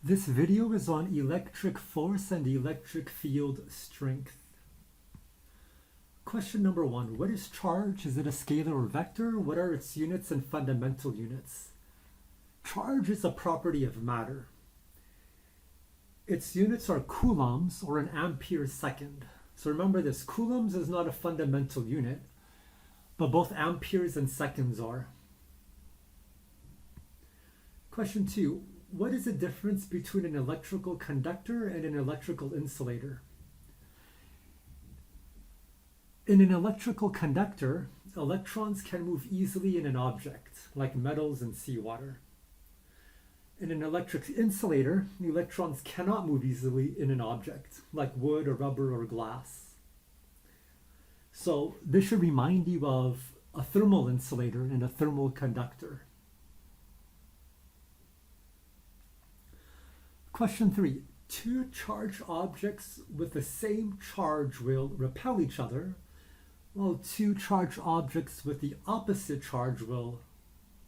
This video is on electric force and electric field strength. Question number 1. What is charge? Is it a scalar or vector? What are its units and fundamental units? Charge is a property of matter. Its units are coulombs or an ampere second. So remember this, coulombs is not a fundamental unit, but both amperes and seconds are. Question 2. What is the difference between an electrical conductor and an electrical insulator? In an electrical conductor, electrons can move easily in an object, like metals and seawater. In an electric insulator, electrons cannot move easily in an object, like wood or rubber or glass. So this should remind you of a thermal insulator and a thermal conductor. Question 3. Two charged objects with the same charge will repel each other, while two charged objects with the opposite charge will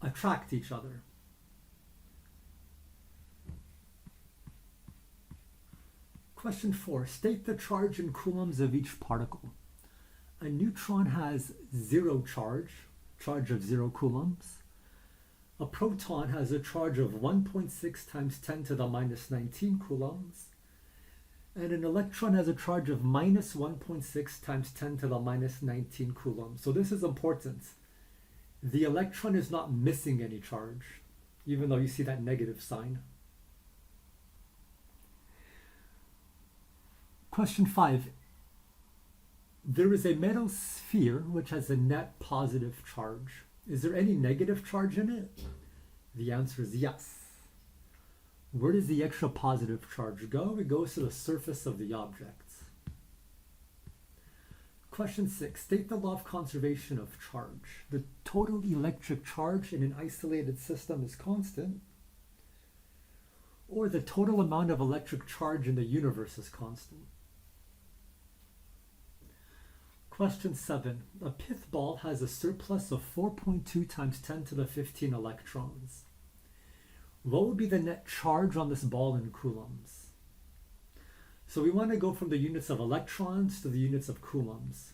attract each other. Question 4. State the charge in coulombs of each particle. A neutron has 0 charge of 0 coulombs. A proton has a charge of 1.6 times 10 to the minus 19 coulombs. And an electron has a charge of minus 1.6 times 10 to the minus 19 coulombs. So this is important. The electron is not missing any charge, even though you see that negative sign. Question 5. There is a metal sphere which has a net positive charge. Is there any negative charge in it? The answer is yes. Where does the extra positive charge go? It goes to the surface of the object. Question 6. State the law of conservation of charge. The total electric charge in an isolated system is constant, or the total amount of electric charge in the universe is constant. Question 7. A pith ball has a surplus of 4.2 times 10 to the 15 electrons. What would be the net charge on this ball in coulombs? So we want to go from the units of electrons to the units of coulombs.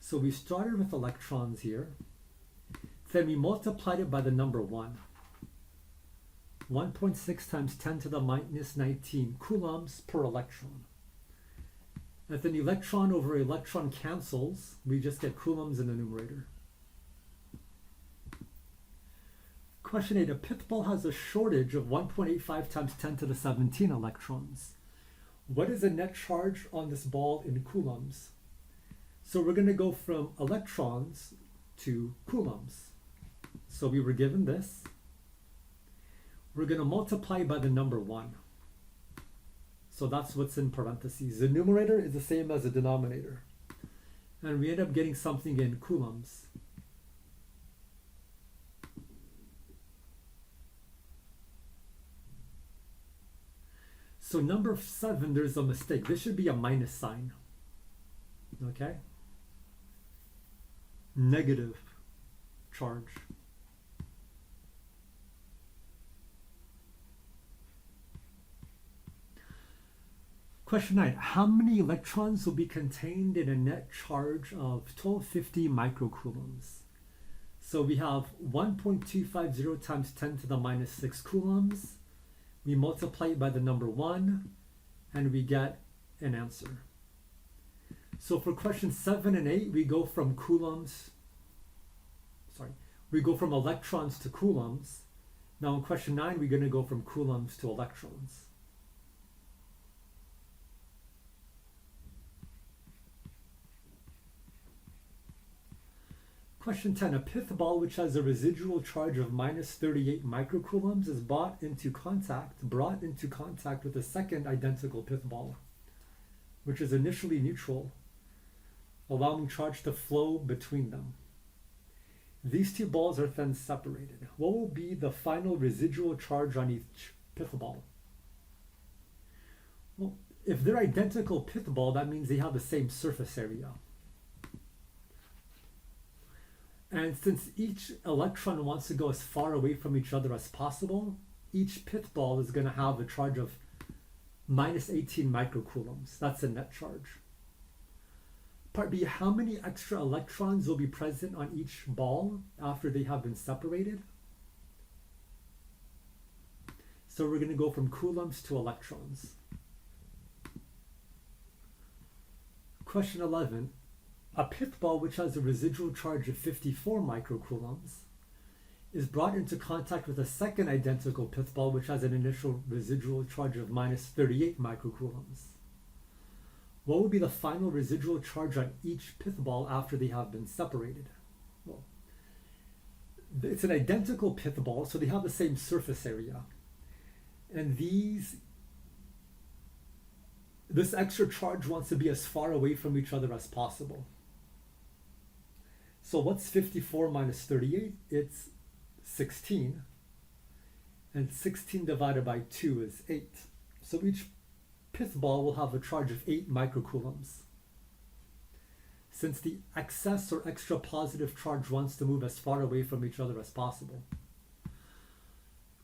So we started with electrons here. Then we multiplied it by the number 1. 1.6 times 10 to the minus 19 coulombs per electron. If an electron over electron cancels, we just get coulombs in the numerator. Question 8. A pith ball has a shortage of 1.85 times 10 to the 17 electrons. What is the net charge on this ball in coulombs? So we're going to go from electrons to coulombs. So we were given this. We're going to multiply by the number 1. So that's what's in parentheses. The numerator is the same as the denominator. And we end up getting something in coulombs. So number 7, there's a mistake. This should be a minus sign. Okay? Negative charge. Question 9. How many electrons will be contained in a net charge of 1250 microcoulombs? So we have 1.250 times 10 to the minus 6 coulombs. We multiply it by the number 1, and we get an answer. So for question 7 and 8, we go from electrons to coulombs. Now in question 9, we're going to go from coulombs to electrons. Question 10. A pith ball which has a residual charge of minus 38 microcoulombs is brought into contact with a second identical pith ball, which is initially neutral, allowing charge to flow between them. These two balls are then separated. What will be the final residual charge on each pith ball? Well, if they're identical pith ball, that means they have the same surface area. And since each electron wants to go as far away from each other as possible, each pith ball is going to have a charge of minus 18 microcoulombs. That's a net charge. Part B, how many extra electrons will be present on each ball after they have been separated? So we're going to go from coulombs to electrons. Question 11, a pith ball which has a residual charge of 54 microcoulombs is brought into contact with a second identical pith ball which has an initial residual charge of minus 38 microcoulombs. What would be the final residual charge on each pith ball after they have been separated? Well, it's an identical pith ball, so they have the same surface area. And this extra charge wants to be as far away from each other as possible. So what's 54 minus 38? It's 16. And 16 divided by 2 is 8. So each pith ball will have a charge of 8 microcoulombs. Since the excess or extra positive charge wants to move as far away from each other as possible.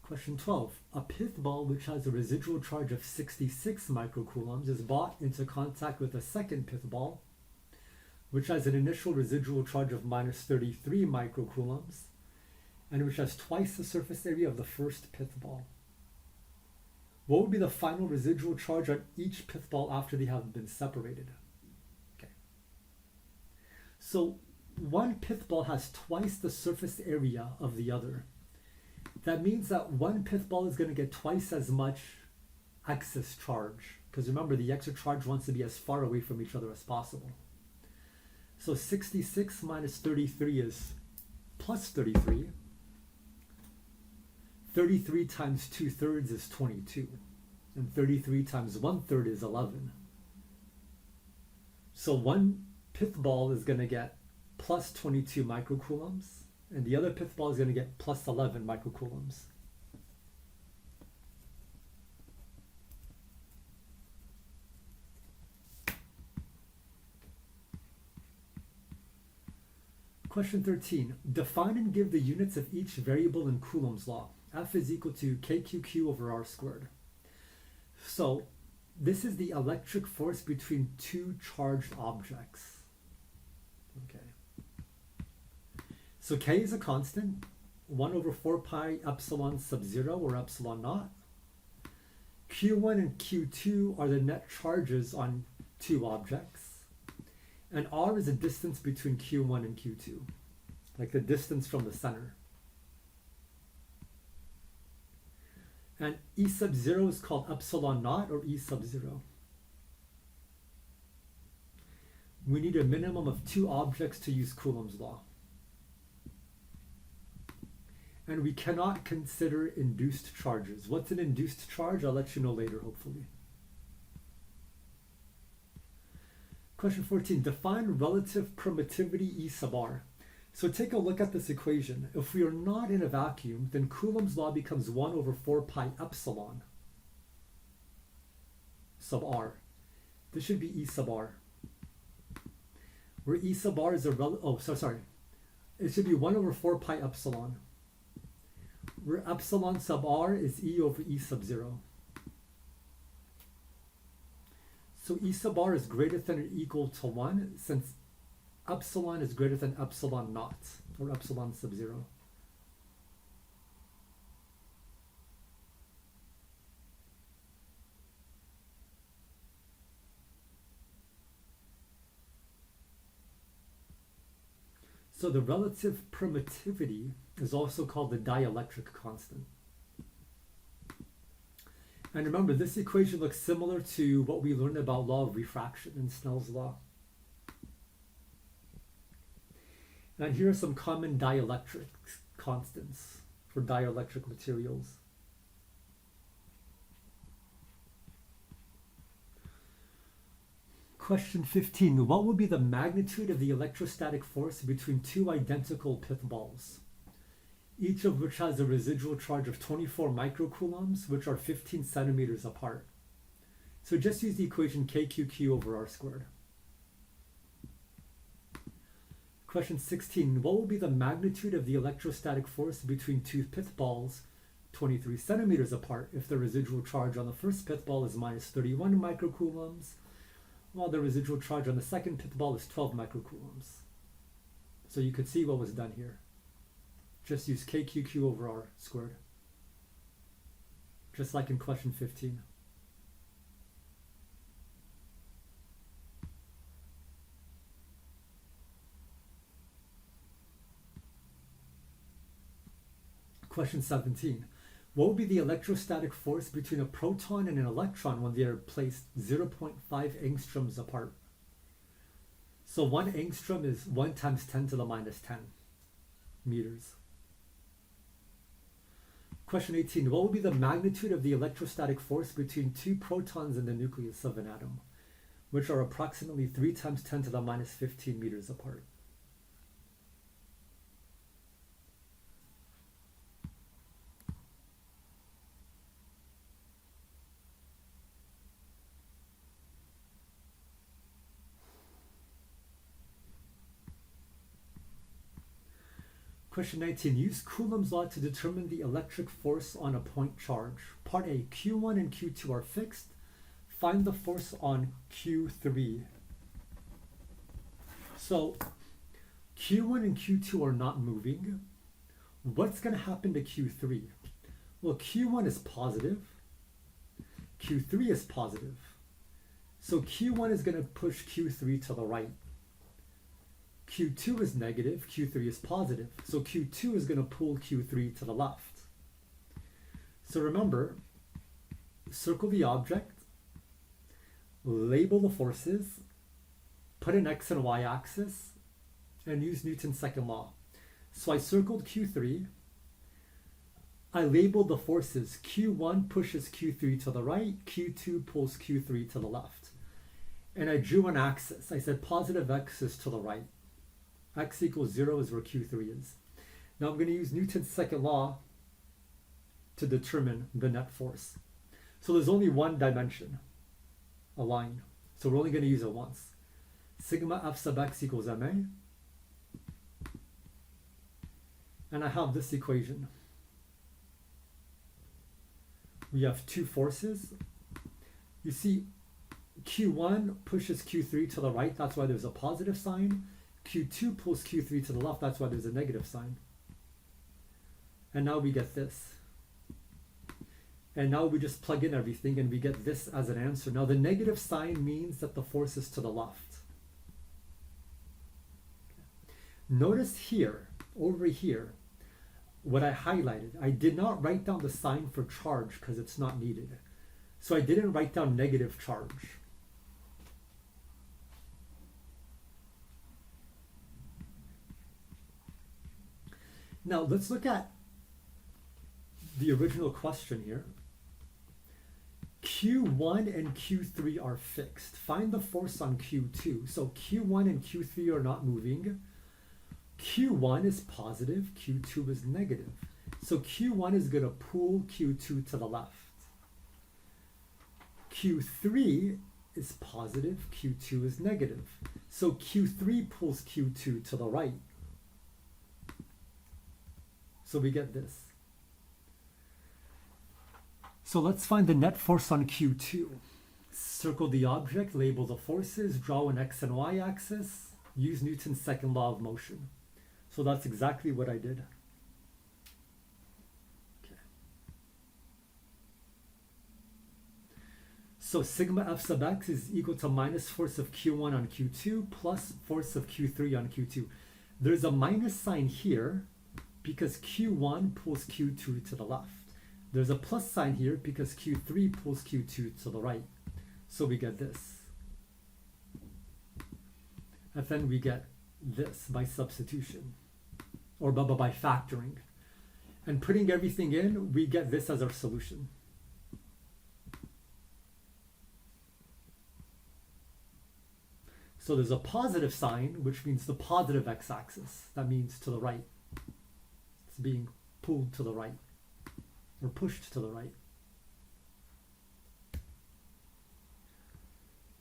Question 12. A pith ball which has a residual charge of 66 microcoulombs is brought into contact with a second pith ball which has an initial residual charge of minus 33 microcoulombs and which has twice the surface area of the first pith ball. What would be the final residual charge on each pith ball after they have been separated? Okay. So one pith ball has twice the surface area of the other. That means that one pith ball is going to get twice as much excess charge. Because remember, the extra charge wants to be as far away from each other as possible. So 66 minus 33 is plus 33. 33 times 2/3 is 22. And 33 times 1/3 is 11. So one pith ball is going to get plus 22 microcoulombs. And the other pith ball is going to get plus 11 microcoulombs. Question 13. Define and give the units of each variable in Coulomb's law. F is equal to kqq over r squared. So this is the electric force between two charged objects. Okay. So K is a constant, 1 over 4 pi epsilon sub 0 or epsilon naught. Q1 and Q2 are the net charges on two objects. And R is the distance between Q1 and Q2, like the distance from the center. And E sub 0 is called epsilon naught or E sub 0. We need a minimum of two objects to use Coulomb's law. And we cannot consider induced charges. What's an induced charge? I'll let you know later, hopefully. Question 14, define relative permittivity E sub r. So take a look at this equation. If we are not in a vacuum, then Coulomb's law becomes 1 over 4 pi epsilon sub r. This should be E sub r. Where E sub r is a it should be 1 over 4 pi epsilon. Where epsilon sub r is E over E sub 0. So E sub r is greater than or equal to 1 since epsilon is greater than epsilon naught or epsilon sub 0. So the relative permittivity is also called the dielectric constant. And remember, this equation looks similar to what we learned about law of refraction in Snell's law. And here are some common dielectric constants for dielectric materials. Question 15. What would be the magnitude of the electrostatic force between two identical pith balls, each of which has a residual charge of 24 microcoulombs, which are 15 centimeters apart? So just use the equation kqq over r squared. Question 16. What will be the magnitude of the electrostatic force between two pith balls 23 centimeters apart if the residual charge on the first pith ball is minus 31 microcoulombs, while the residual charge on the second pith ball is 12 microcoulombs. So you could see what was done here. Just use KQQ over R squared, just like in question 15. Question 17. What would be the electrostatic force between a proton and an electron when they are placed 0.5 angstroms apart? So 1 angstrom is 1 times 10 to the minus 10 meters. Question 18. What would be the magnitude of the electrostatic force between 2 protons in the nucleus of an atom, which are approximately 3 times 10 to the minus 15 meters apart? Question 19. Use Coulomb's law to determine the electric force on a point charge. Part A. Q1 and Q2 are fixed. Find the force on Q3. So Q1 and Q2 are not moving. What's going to happen to Q3? Well, Q1 is positive. Q3 is positive. So Q1 is going to push Q3 to the right. Q2 is negative, Q3 is positive. So Q2 is going to pull Q3 to the left. So remember, circle the object, label the forces, put an X and Y axis, and use Newton's second law. So I circled Q3. I labeled the forces. Q1 pushes Q3 to the right, Q2 pulls Q3 to the left. And I drew an axis. I said positive X is to the right. X equals 0 is where Q3 is. Now I'm going to use Newton's second law to determine the net force. So there's only one dimension, a line. So we're only going to use it once. Sigma F sub X equals MA. And I have this equation. We have two forces. You see, Q1 pushes Q3 to the right. That's why there's a positive sign. Q2 pulls Q3 to the left, that's why there's a negative sign. And now we get this. And now we just plug in everything and we get this as an answer. Now the negative sign means that the force is to the left. Notice here, over here, what I highlighted. I did not write down the sign for charge because it's not needed. So I didn't write down negative charge. Now let's look at the original question here. Q1 and Q3 are fixed. Find the force on Q2. So Q1 and Q3 are not moving. Q1 is positive, Q2 is negative. So Q1 is going to pull Q2 to the left. Q3 is positive, Q2 is negative. So Q3 pulls Q2 to the right. So we get this. So let's find the net force on Q2. Circle the object, label the forces, draw an X and Y axis, use Newton's second law of motion. So that's exactly what I did. Okay. So sigma F sub X is equal to minus force of Q1 on Q2 plus force of Q3 on Q2. There's a minus sign here because Q1 pulls Q2 to the left. There's a plus sign here because Q3 pulls Q2 to the right. So we get this. And then we get this by substitution, or by factoring. And putting everything in, we get this as our solution. So there's a positive sign, which means the positive x-axis. That means to the right. It's being pulled to the right, or pushed to the right.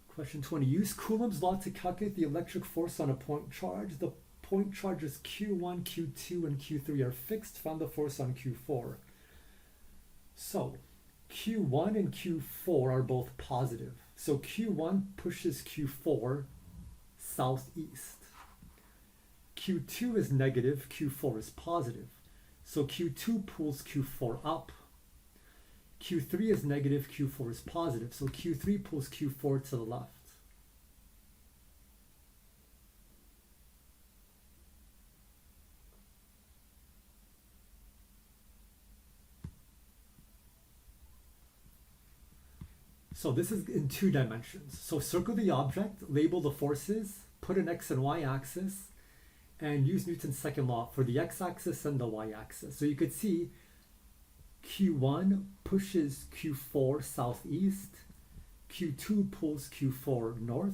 Question 20. Use Coulomb's law to calculate the electric force on a point charge. The point charges Q1, Q2, and Q3 are fixed. Find the force on Q4. So Q1 and Q4 are both positive. So Q1 pushes Q4 southeast. Q2 is negative, Q4 is positive. So Q2 pulls Q4 up. Q3 is negative, Q4 is positive. So Q3 pulls Q4 to the left. So this is in 2 dimensions. So circle the object, label the forces, put an X and Y axis, and use Newton's second law for the x-axis and the y-axis. So you could see Q1 pushes Q4 southeast, Q2 pulls Q4 north,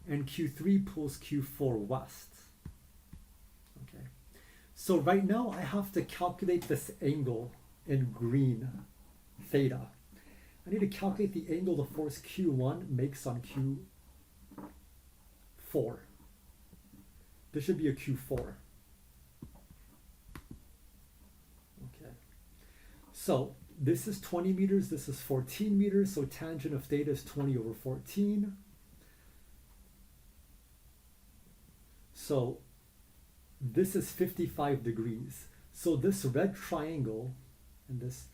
and Q3 pulls Q4 west. Okay. So right now I have to calculate this angle in green, theta. I need to calculate the angle the force Q1 makes on Q4. This should be a Q4. Okay. So this is 20 meters, this is 14 meters, so tangent of theta is 20 over 14. So this is 55 degrees. So this red triangle and this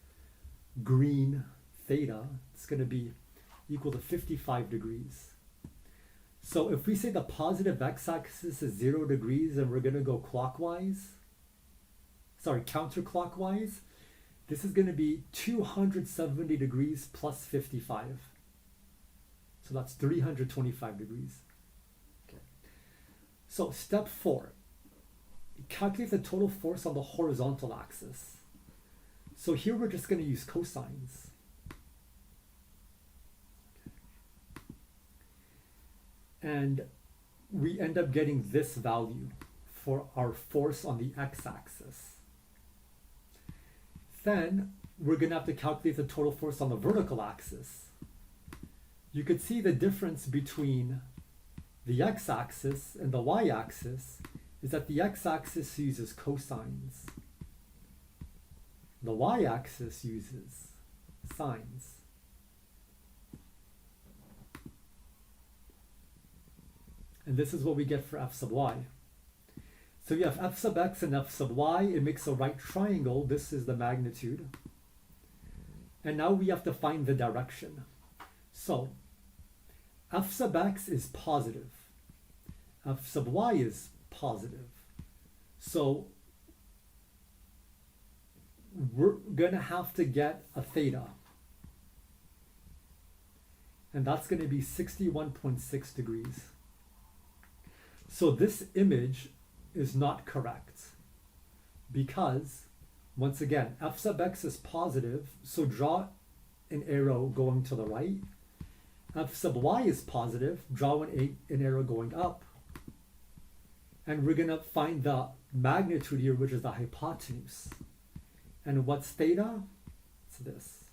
green theta is going to be equal to 55 degrees. So if we say the positive x-axis is 0 degrees and we're going to go counterclockwise, this is going to be 270 degrees plus 55. So that's 325 degrees. Okay. So step 4, calculate the total force on the horizontal axis. So here we're just going to use cosines. And we end up getting this value for our force on the x-axis. Then we're going to have to calculate the total force on the vertical axis. You could see the difference between the x-axis and the y-axis is that the x-axis uses cosines. The y-axis uses sines. And this is what we get for f sub y. So you have f sub x and f sub y. It makes a right triangle. This is the magnitude. And now we have to find the direction. So f sub x is positive. F sub y is positive. So we're going to have to get a theta. And that's going to be 61.6 degrees. So this image is not correct because, once again, f sub x is positive, so draw an arrow going to the right. F sub y is positive, draw an arrow going up. And we're going to find the magnitude here, which is the hypotenuse. And what's theta? It's this.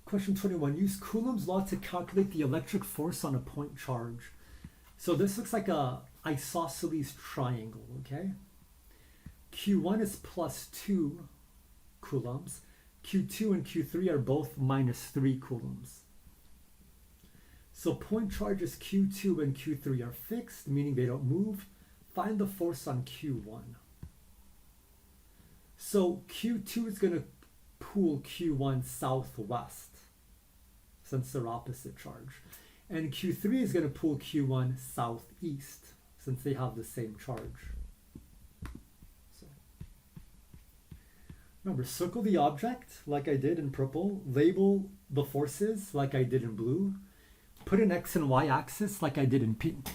Question 21, use Coulomb's law to calculate the electric force on a point charge. So this looks like a isosceles triangle, okay? Q1 is plus 2 coulombs. Q2 and Q3 are both minus 3 coulombs. So point charges Q2 and Q3 are fixed, meaning they don't move. Find the force on Q1. So Q2 is going to pull Q1 southwest, since they're opposite charge. And Q3 is going to pull Q1 southeast, since they have the same charge. So, remember, circle the object like I did in purple, label the forces like I did in blue, put an X and Y axis like I did in pink,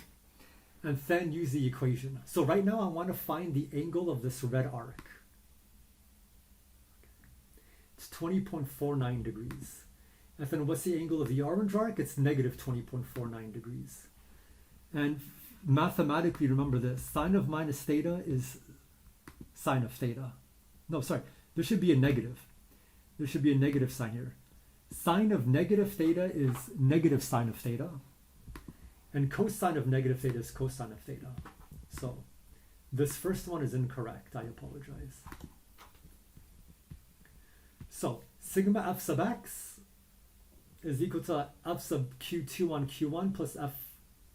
and then use the equation. So right now I want to find the angle of this red arc. It's 20.49 degrees. And then what's the angle of the orange arc? It's negative 20.49 degrees. And mathematically, remember this, sine of minus theta is sine of theta. No, sorry, there should be a negative. There should be a negative sign here. Sine of negative theta is negative sine of theta, and cosine of negative theta is cosine of theta. So this first one is incorrect. I apologize. So sigma f sub x is equal to f sub q2 on q1 plus f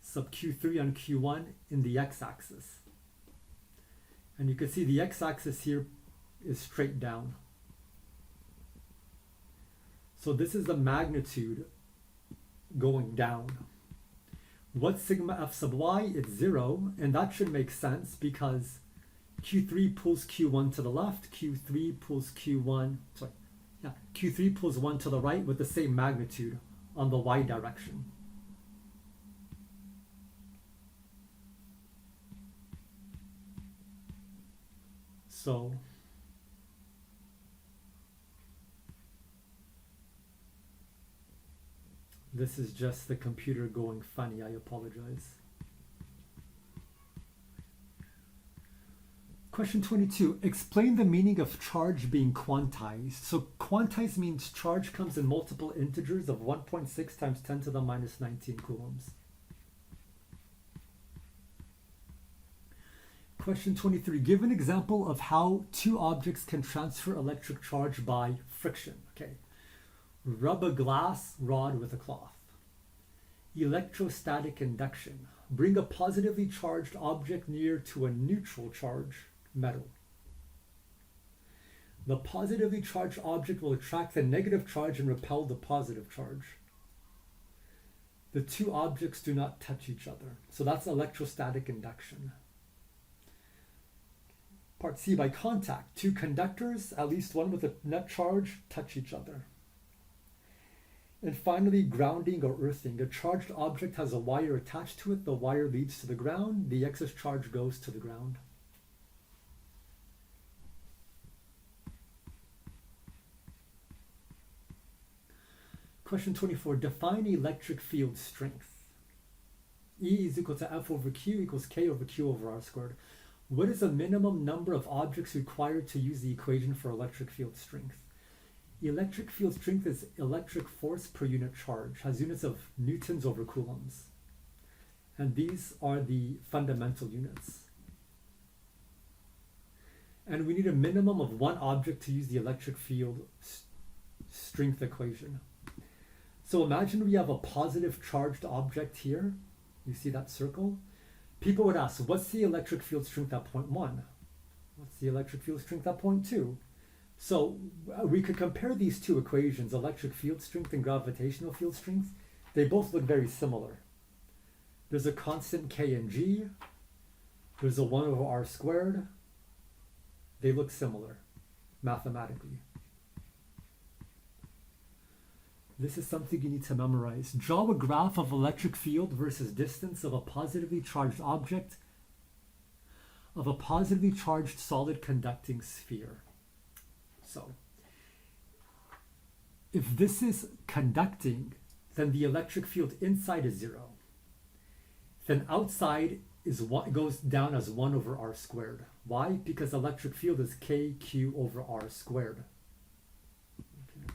sub q3 on q1 in the x-axis. And you can see the x-axis here is straight down. So this is the magnitude going down. What's sigma f sub y? It's 0, and that should make sense because q3 pulls q1 to the left, q3 pulls q1 to the right with the same magnitude on the y direction. So this is just the computer going funny. I apologize. Question 22. Explain the meaning of charge being quantized. So quantized means charge comes in multiple integers of 1.6 times 10 to the minus 19 coulombs. Question 23. Give an example of how two objects can transfer electric charge by friction. Okay. Rub a glass rod with a cloth. Electrostatic induction. Bring a positively charged object near to a neutral charge metal. The positively charged object will attract the negative charge and repel the positive charge. The two objects do not touch each other. So that's electrostatic induction. Part C, by contact. Two conductors, at least one with a net charge, touch each other. And finally, grounding or earthing. A charged object has a wire attached to it. The wire leads to the ground. The excess charge goes to the ground. Question 24. Define electric field strength. E is equal to F over Q equals K over Q over R squared. What is the minimum number of objects required to use the equation for electric field strength? Electric field strength is electric force per unit charge, has units of newtons over coulombs. And these are the fundamental units. And we need a minimum of one object to use the electric field strength equation. So imagine we have a positive charged object here. You see that circle? People would ask, what's the electric field strength at point 1? What's the electric field strength at point 2? So we could compare these two equations, electric field strength and gravitational field strength. They both look very similar. There's a constant K and G. There's a 1 over R squared. They look similar mathematically. This is something you need to memorize. Draw a graph of electric field versus distance of a positively charged object of a positively charged solid conducting sphere. So, if this is conducting, then the electric field inside is 0. Then outside is goes down as 1 over R squared. Why? Because electric field is KQ over R squared. Okay.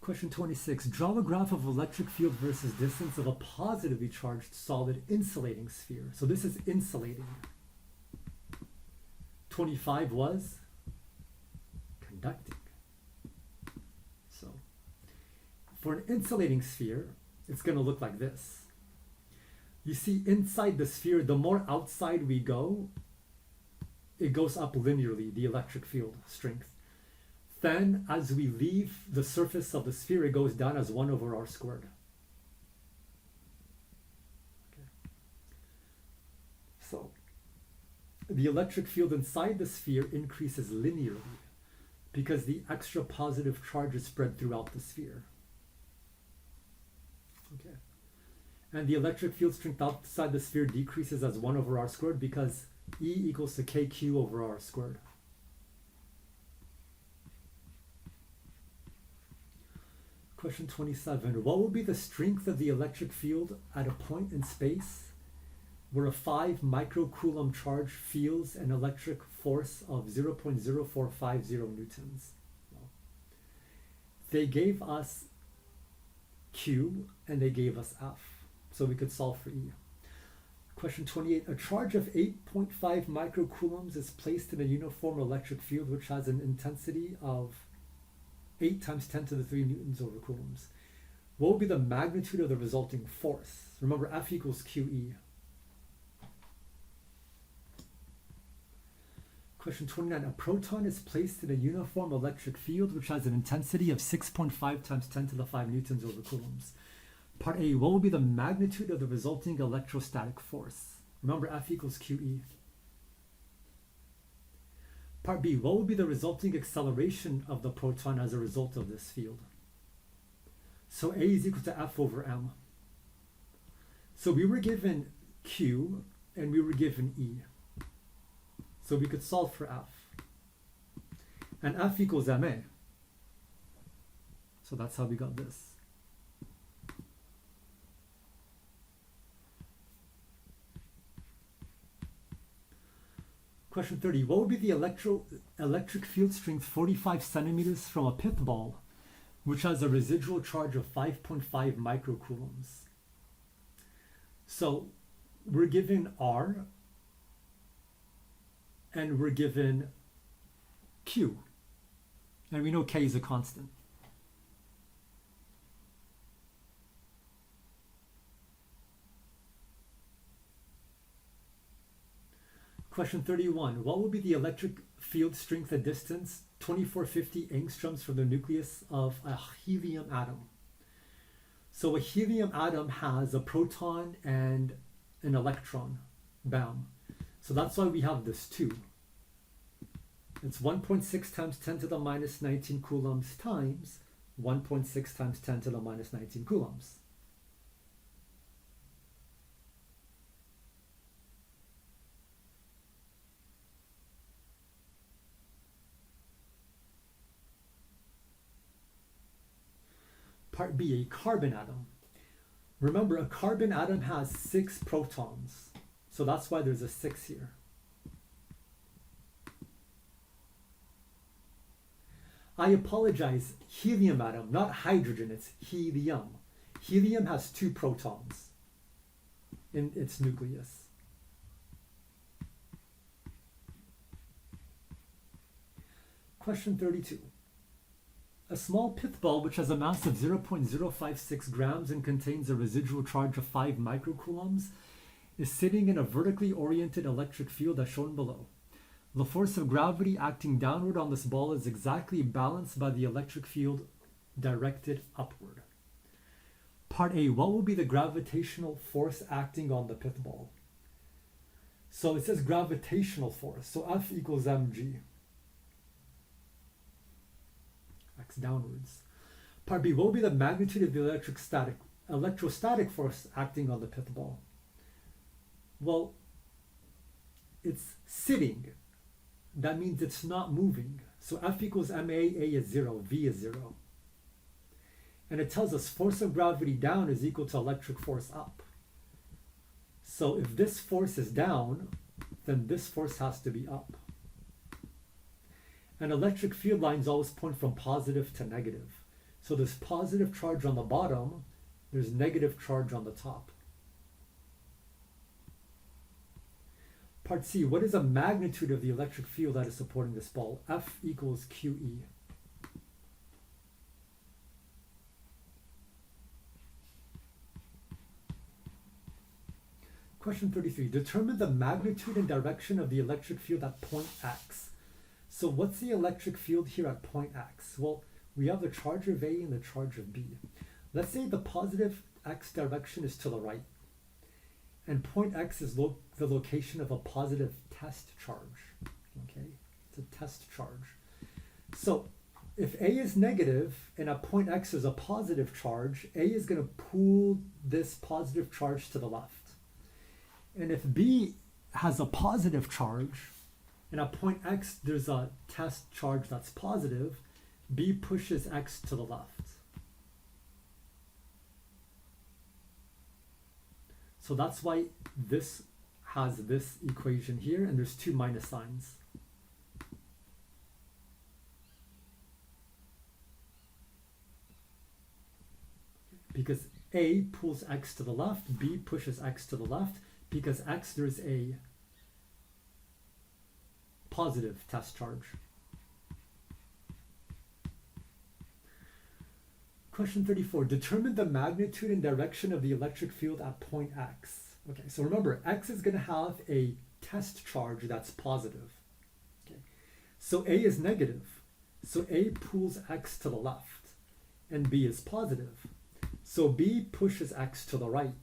Question 26. Draw a graph of electric field versus distance of a positively charged solid insulating sphere. So this is insulating. 25 was conducting. So for an insulating sphere, it's going to look like this. You see, inside the sphere, the more outside we go, it goes up linearly, the electric field strength. Then, as we leave the surface of the sphere, it goes down as 1 over R squared. Okay. So, the electric field inside the sphere increases linearly because the extra positive charge is spread throughout the sphere. Okay. And the electric field strength outside the sphere decreases as 1 over R squared because E equals to KQ over R squared. Question 27. What will be the strength of the electric field at a point in space where a 5 microcoulomb charge feels an electric force of 0.0450 newtons. Well, they gave us Q and they gave us F, so we could solve for E. Question 28, a charge of 8.5 microcoulombs is placed in a uniform electric field which has an intensity of 8 times 10 to the 3 newtons over coulombs. What will be the magnitude of the resulting force? Remember, F equals QE. Question 29, a proton is placed in a uniform electric field which has an intensity of 6.5 times 10 to the 5 newtons over coulombs. Part A, what will be the magnitude of the resulting electrostatic force? Remember, F equals QE. Part B, what will be the resulting acceleration of the proton as a result of this field? So A is equal to F over M. So we were given Q and we were given E. So we could solve for F. And F equals MA. So that's how we got this. Question 30. What would be the electric field strength 45 centimeters from a pith ball, which has a residual charge of 5.5 microcoulombs? So we're given R, and we're given Q. And we know K is a constant. Question 31. What will be the electric field strength at distance 2450 angstroms from the nucleus of a helium atom? So a helium atom has a proton and an electron, BAM. So that's why we have this 2. It's 1.6 times 10 to the minus 19 coulombs times 1.6 times 10 to the minus 19 coulombs. Part B, a carbon atom. Remember, a carbon atom has 6 protons. So that's why there's a 6 here. I apologize, helium atom, not hydrogen, it's helium. Helium has 2 protons in its nucleus. Question 32. A small pith ball which has a mass of 0.056 grams and contains a residual charge of 5 microcoulombs is sitting in a vertically oriented electric field as shown below. The force of gravity acting downward on this ball is exactly balanced by the electric field directed upward. Part A, what will be the gravitational force acting on the pith ball? So it says gravitational force, so F equals mg. X downwards. Part B, what will be the magnitude of the electrostatic force acting on the pith ball? Well, it's sitting. That means it's not moving. So F equals ma, A is 0, V is 0. And it tells us force of gravity down is equal to electric force up. So if this force is down, then this force has to be up. And electric field lines always point from positive to negative. So there's positive charge on the bottom, there's negative charge on the top. Part C, what is the magnitude of the electric field that is supporting this ball? F equals QE. Question 33, determine the magnitude and direction of the electric field at point X. So what's the electric field here at point X? Well, we have the charge of A and the charge of B. Let's say the positive X direction is to the right. And point X is the location of a positive test charge. Okay, it's a test charge. So if A is negative and at point X is a positive charge, A is going to pull this positive charge to the left. And if B has a positive charge, and at point X there's a test charge that's positive, B pushes X to the left. So that's why this has this equation here, and there's two minus signs. Because A pulls x to the left, B pushes x to the left. Because x, there's a positive test charge. Question 34, determine the magnitude and direction of the electric field at point x. Okay, so remember, x is going to have a test charge that's positive. Okay, so A is negative. So A pulls x to the left, and B is positive. So B pushes x to the right.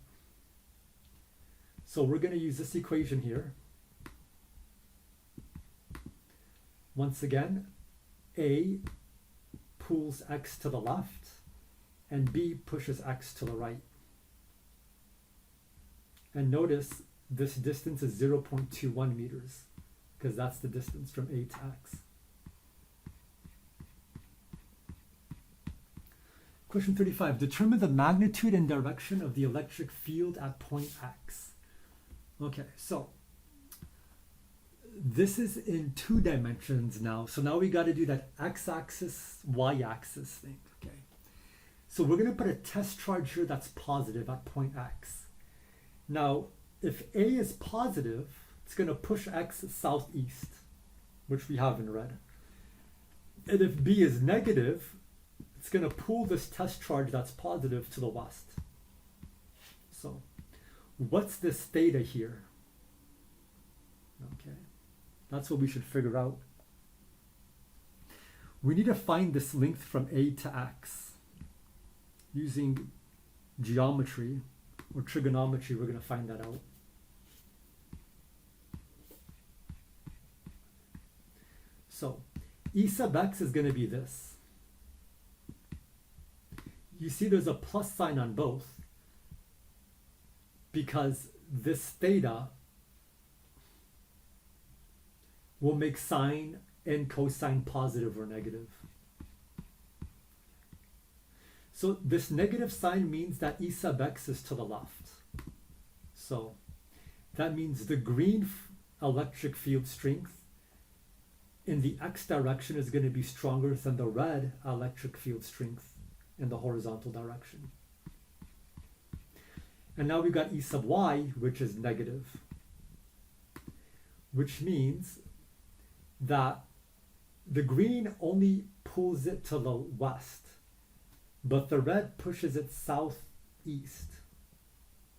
So we're going to use this equation here. Once again, A pulls x to the left, and B pushes x to the right. And notice this distance is 0.21 meters, because that's the distance from A to x. Question 35, determine the magnitude and direction of the electric field at point x. Okay, so this is in 2 dimensions now. So now we got to do that x-axis, y-axis thing, okay? So we're going to put a test charge here that's positive at point x. Now, if A is positive, it's going to push x southeast, which we have in red. And if B is negative, it's going to pull this test charge that's positive to the west. So, what's this theta here? Okay, that's what we should figure out. We need to find this length from A to x. Using geometry or trigonometry, we're going to find that out. So, E sub x is going to be this. You see there's a plus sign on both because this theta will make sine and cosine positive or negative. So this negative sign means that E sub x is to the left. So that means the green electric field strength in the x direction is going to be stronger than the red electric field strength in the horizontal direction. And now we've got E sub y, which is negative, which means that the green only pulls it to the west, but the red pushes it southeast.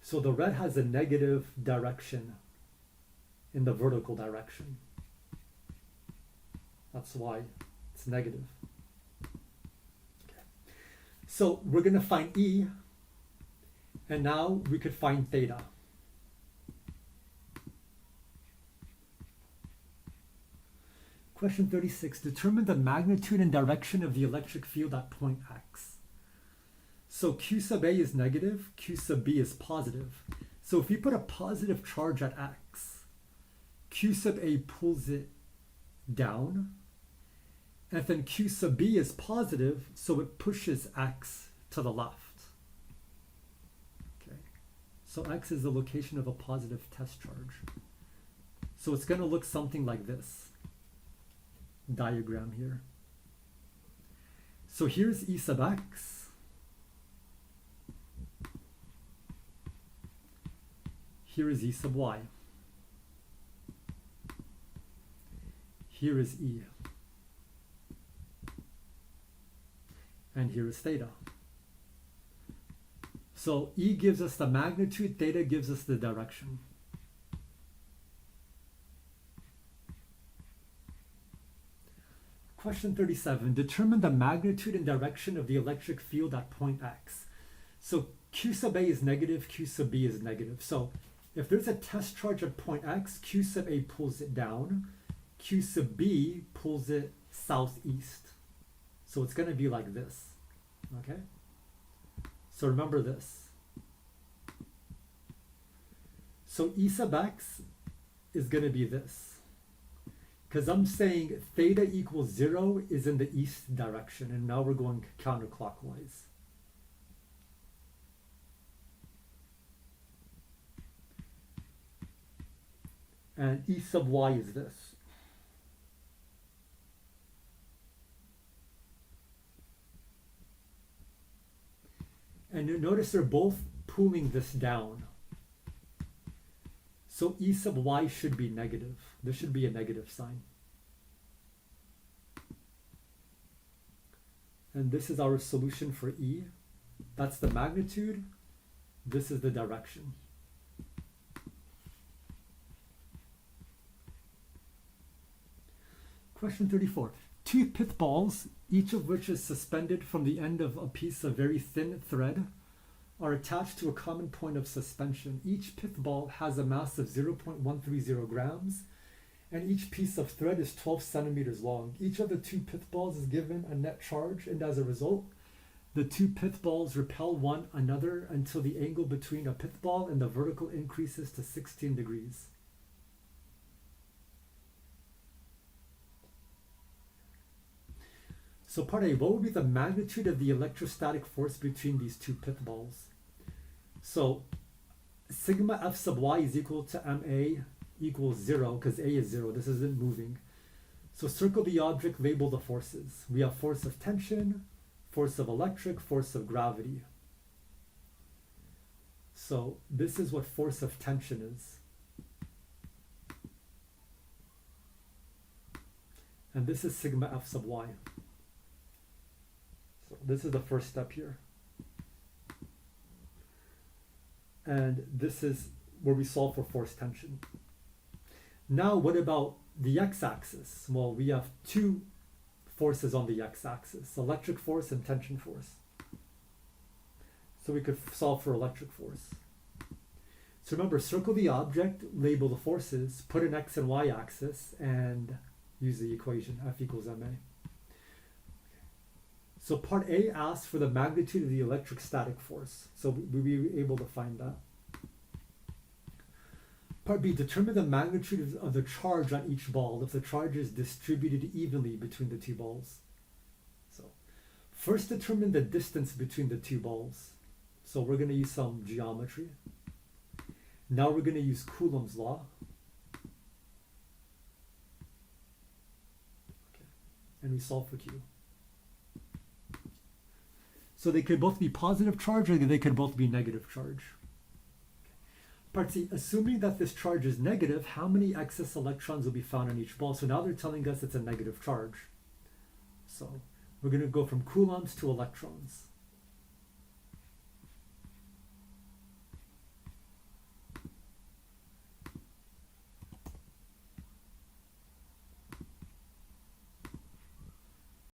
So the red has a negative direction in the vertical direction. That's why it's negative. Okay. So we're going to find E, and now we could find theta. Question 36, determine the magnitude and direction of the electric field at point x. So Q sub A is negative, Q sub B is positive. So if we put a positive charge at x, Q sub A pulls it down, and then Q sub B is positive, so it pushes x to the left. Okay, so x is the location of a positive test charge. So it's going to look something like this diagram here. So here's E sub x. Here is E sub y. Here is E. And here is theta. So E gives us the magnitude, theta gives us the direction. Question 37, determine the magnitude and direction of the electric field at point x. So Q sub A is negative, Q sub B is negative. So if there's a test charge at point x, Q sub A pulls it down, Q sub B pulls it southeast. So it's going to be like this, okay? So remember this. So E sub x is going to be this. Because I'm saying theta equals 0 is in the east direction, and now we're going counterclockwise. And E sub y is this. And you notice they're both pulling this down. So E sub y should be negative. There should be a negative sign. And this is our solution for E. That's the magnitude. This is the direction. Question 34. Two pith balls, each of which is suspended from the end of a piece of very thin thread, are attached to a common point of suspension. Each pith ball has a mass of 0.130 grams, and each piece of thread is 12 centimeters long. Each of the two pith balls is given a net charge, and as a result, the two pith balls repel one another until the angle between a pith ball and the vertical increases to 16 degrees. So part A, what would be the magnitude of the electrostatic force between these two pith balls? So sigma F sub y is equal to MA equals 0, because A is 0, this isn't moving. So circle the object, label the forces. We have force of tension, force of electric, force of gravity. So this is what force of tension is. And this is sigma F sub y. So this is the first step here. And this is where we solve for force tension. Now what about the x-axis? Well, we have two forces on the x-axis, electric force and tension force. So we could solve for electric force. So remember, circle the object, label the forces, put an x and y axis, and use the equation F equals ma. So part A asks for the magnitude of the electrostatic force. So we'll be able to find that. Part B, determine the magnitude of the charge on each ball if the charge is distributed evenly between the two balls. So first determine the distance between the two balls. So we're going to use some geometry. Now we're going to use Coulomb's law. Okay. And we solve for Q. So they could both be positive charge or they could both be negative charge. Part C, assuming that this charge is negative, how many excess electrons will be found on each ball? So now they're telling us it's a negative charge. So we're going to go from coulombs to electrons.